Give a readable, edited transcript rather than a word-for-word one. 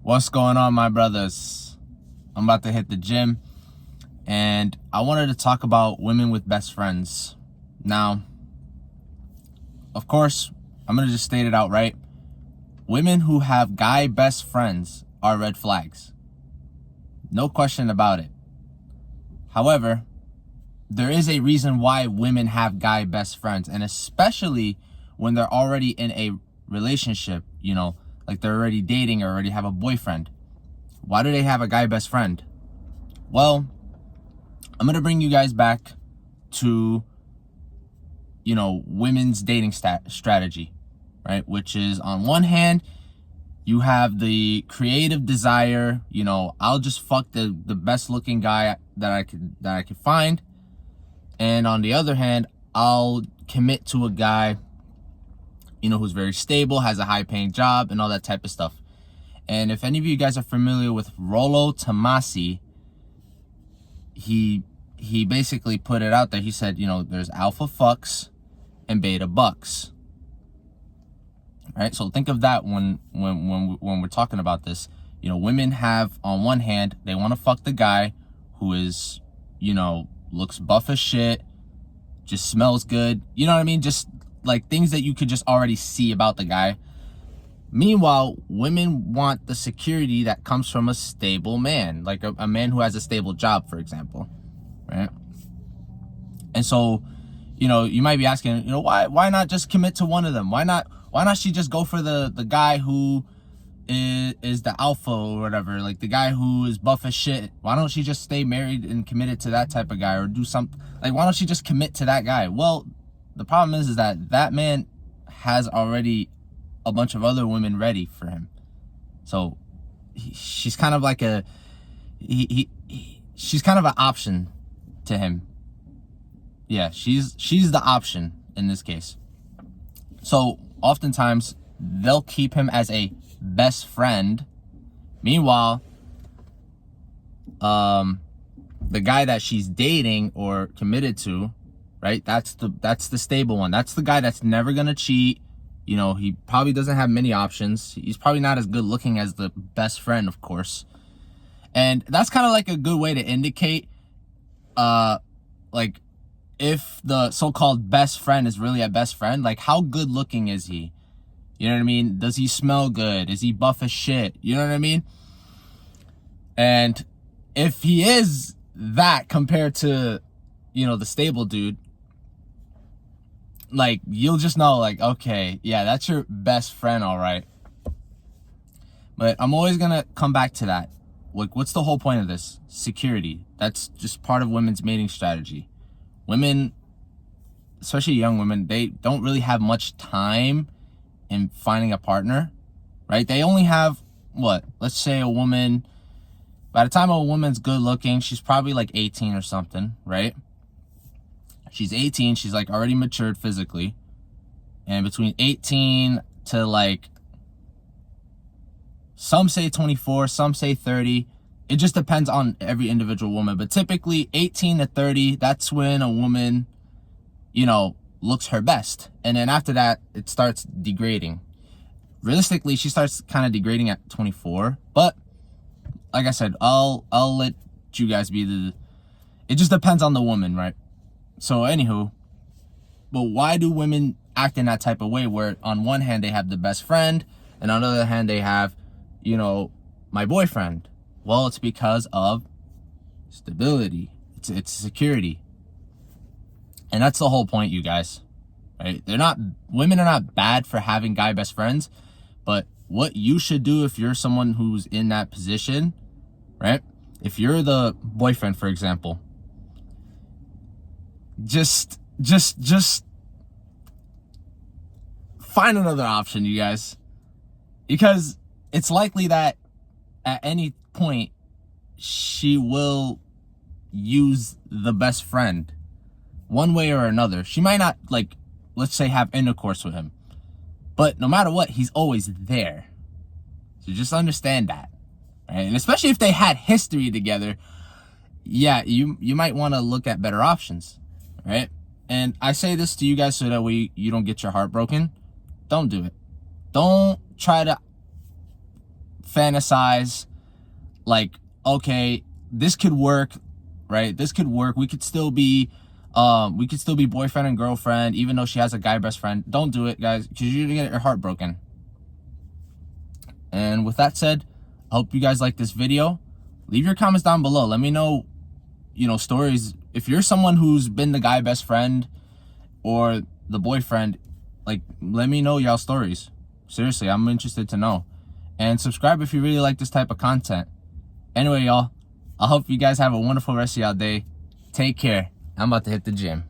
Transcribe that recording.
What's going on, my brothers? I'm about to hit the gym, and I wanted to talk about women with best friends. Now, of course, I'm going to just state it outright. Women who have guy best friends are red flags. No question about it. However, there is a reason why women have guy best friends, and especially when they're already in a relationship, like they're already dating or already have a boyfriend. Why do they have a guy best friend? Well, I'm going to bring you guys back to, women's dating strategy, right? Which is, on one hand, you have the creative desire, I'll just fuck the best looking guy that I could find. And on the other hand, I'll commit to a guy, who's very stable, has a high paying job and all that type of stuff. And if any of you guys are familiar with Rollo Tomassi, he basically put it out there. He said, there's alpha fucks and beta bucks. All right, so think of that when we're talking about this. Women have, on one hand, they want to fuck the guy who is, looks buff as shit, just smells good. You know what I mean? Just like things that you could just already see about the guy. Meanwhile, women want the security that comes from a stable man, like a man who has a stable job, for example, right? And so, you might be asking, why not just commit to one of them? Why not she just go for the guy who is the alpha or whatever, like the guy who is buff as shit? Why don't she just stay married and committed to that type of guy, or do something like, why don't she just commit to that guy? Well, the problem is that man has already a bunch of other women ready for him. So she's kind of like she's kind of an option to him. Yeah, she's the option in this case. So oftentimes they'll keep him as a best friend. Meanwhile, the guy that she's dating or committed to, right? That's the stable one. That's the guy that's never gonna cheat. He probably doesn't have many options. He's probably not as good looking as the best friend, of course. And that's kind of like a good way to indicate, like, if the so-called best friend is really a best friend. Like, how good looking is he? You know what I mean? Does he smell good? Is he buff as shit? You know what I mean? And if he is that compared to, the stable dude, like, you'll just know, like, okay, yeah, that's your best friend, all right. But I'm always gonna come back to that. Like, what's the whole point of this? Security. That's just part of women's mating strategy. Women, especially young women, they don't really have much time in finding a partner, right? They only have, let's say a woman, by the time a woman's good looking, she's probably like 18 or something, right? She's 18, she's like already matured physically. And between 18 to like, some say 24, some say 30. It just depends on every individual woman. But typically 18 to 30, that's when a woman, looks her best. And then after that, it starts degrading. Realistically, she starts kind of degrading at 24. But like I said, I'll let you guys be it just depends on the woman, right? So anywho, but why do women act in that type of way, where on one hand they have the best friend and on the other hand they have, my boyfriend? Well, it's because of stability. It's security. And that's the whole point, you guys, right? Women are not bad for having guy best friends, but what you should do if you're someone who's in that position, right? If you're the boyfriend, for example, just find another option, you guys, because it's likely that at any point she will use the best friend one way or another. She might not, like, let's say, have intercourse with him, but no matter what, he's always there. So just understand that, right? And especially if they had history together, yeah, you might want to look at better options, right? And I say this to you guys so that way you don't get your heart broken. Don't do it. Don't try to fantasize like, okay, this could work, right? This could work. We could still be boyfriend and girlfriend, even though she has a guy best friend. Don't do it, guys, because you're gonna get your heart broken. And with that said, I hope you guys like this video. Leave your comments down below. Let me know, stories. If you're someone who's been the guy best friend or the boyfriend, like, let me know y'all stories. Seriously, I'm interested to know. And subscribe if you really like this type of content. Anyway, y'all, I hope you guys have a wonderful rest of y'all day. Take care. I'm about to hit the gym.